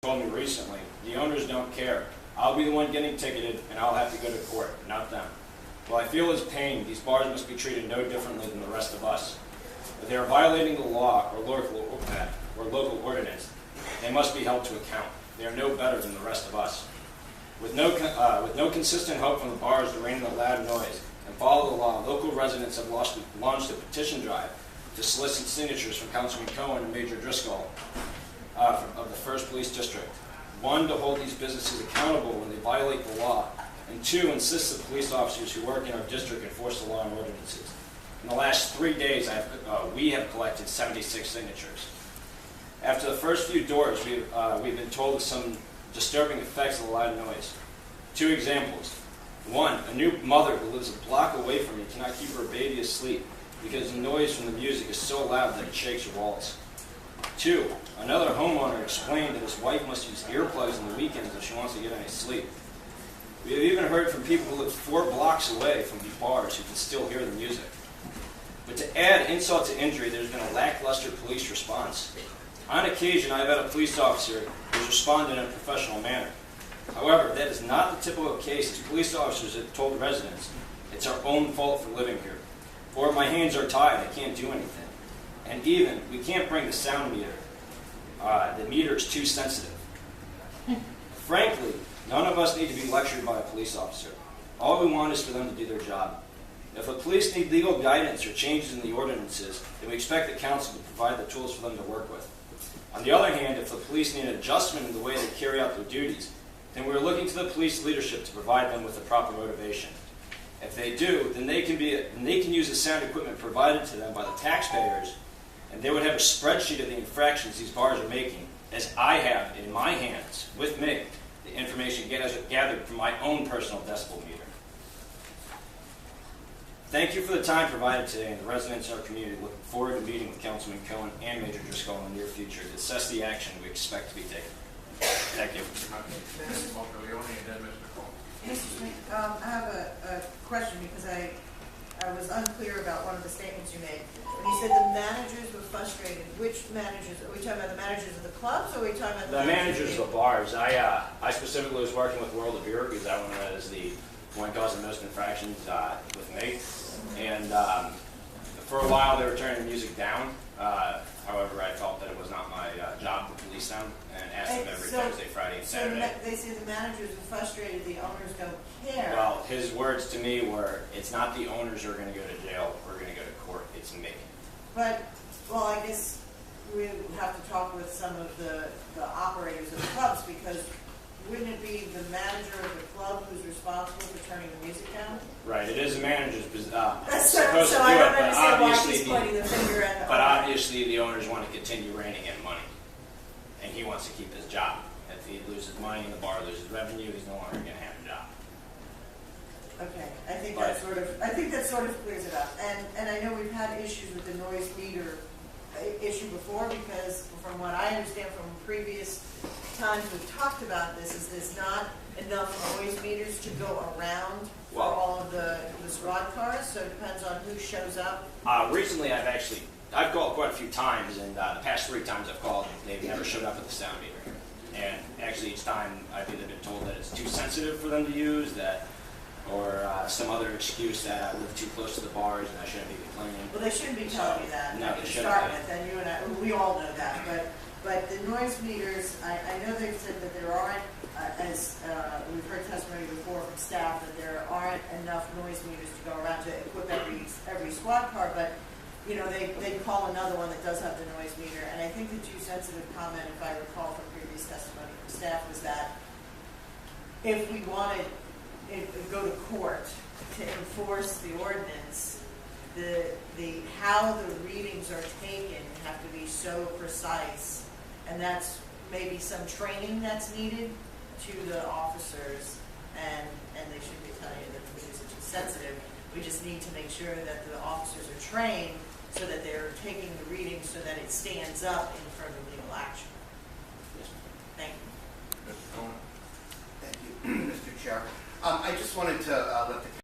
told me recently, the owners don't care. I'll be the one getting ticketed, and I'll have to go to court, not them. While I feel his pain, these bars must be treated no differently than the rest of us. If they are violating the law or local ordinance, they must be held to account. They are no better than the rest of us. With no consistent help from the bars to rein in the loud noise and follow the law, local residents have launched a petition drive to solicit signatures from Councilman Cohen and Major Driscoll of the 1st Police District. 1, to hold these businesses accountable when they violate the law, and 2, insist that police officers who work in our district enforce the law and ordinances. In the last 3 days, we have collected 76 signatures. After the first few doors, we've been told of some disturbing effects of the loud noise. 2 examples. 1, a new mother who lives a block away from me cannot keep her baby asleep because the noise from the music is so loud that it shakes her walls. 2, another homeowner explained that his wife must use earplugs on the weekends if she wants to get any sleep. We have even heard from people who live 4 blocks away from these bars who can still hear the music. But to add insult to injury, there's been a lackluster police response. On occasion, I have had a police officer who has responded in a professional manner. However, that is not the typical case, as police officers have told residents, it's our own fault for living here. Or my hands are tied, I can't do anything. And even, we can't bring the sound meter. The meter is too sensitive. Frankly, none of us need to be lectured by a police officer. All we want is for them to do their job. If the police need legal guidance or changes in the ordinances, then we expect the council to provide the tools for them to work with. On the other hand, if the police need an adjustment in the way they carry out their duties, then we're looking to the police leadership to provide them with the proper motivation. If they do, then they can use the sound equipment provided to them by the taxpayers, and they would have a spreadsheet of the infractions these bars are making, as I have in my hands, with me, the information gathered from my own personal decibel meter. Thank you for the time provided today, and the residents of our community look forward to meeting with Councilman Cohen and Major Driscoll in the near future to assess the action we expect to be taken. Thank you. Mr. Smith, I have a question because I was unclear about one of the statements you made. When you said the managers were frustrated, which managers? Are we talking about the managers of the clubs, or are we talking about the managers of the bars? I specifically was working with World of Beer because that one was the one causing most infractions with me. And for a while they were turning the music down. However, I felt that it was not my job to police them and asked them every Thursday, Friday, and Saturday. So they say the managers are frustrated, the owners don't care. Well, his words to me were, it's not the owners who are going to go to jail, we're going to go to court, it's me. But, well, I guess we have to talk with some of the operators of the clubs, because wouldn't it be the manager of the club who's responsible for turning the music down? Right, it is the manager's supposed so to do I don't it, understand why he's pointing the finger at the but obviously the owners want to continue reining in money, and he wants to keep his job. If he loses money and the bar loses revenue, he's no longer going to have a job. Okay, I think that sort of clears it up. And I know we've had issues with the noise meter issue before, because from what I understand from previous times we've talked about this, is there's not enough noise meters to go around for all of the squad cars, so it depends on who shows up. Recently I've called quite a few times, and the past 3 times I've called, they've never showed up at the sound meter. And actually each time I've either been told that it's too sensitive for them to use, or some other excuse that I live too close to the bars and I shouldn't be complaining. Well, they shouldn't be telling you that. No, they shouldn't. Start with, and you and I, we all know that. But the noise meters, I know they've said that there aren't, as we've heard testimony before from staff, that there aren't enough noise meters to go around to equip every squad car. But you know, they call another one that does have the noise meter. And I think the too sensitive comment, if I recall from previous testimony from staff, was that if we wanted go to court to enforce the ordinance, how the readings are taken have to be so precise, and that's maybe some training that's needed to the officers, and they shouldn't be telling you that the readings are too sensitive. We just need to make sure that the officers are trained so that they're taking the readings so that it stands up in front of legal action. Thank you. Mr. Cohen. Thank you, Mr. Chair. I just wanted to let the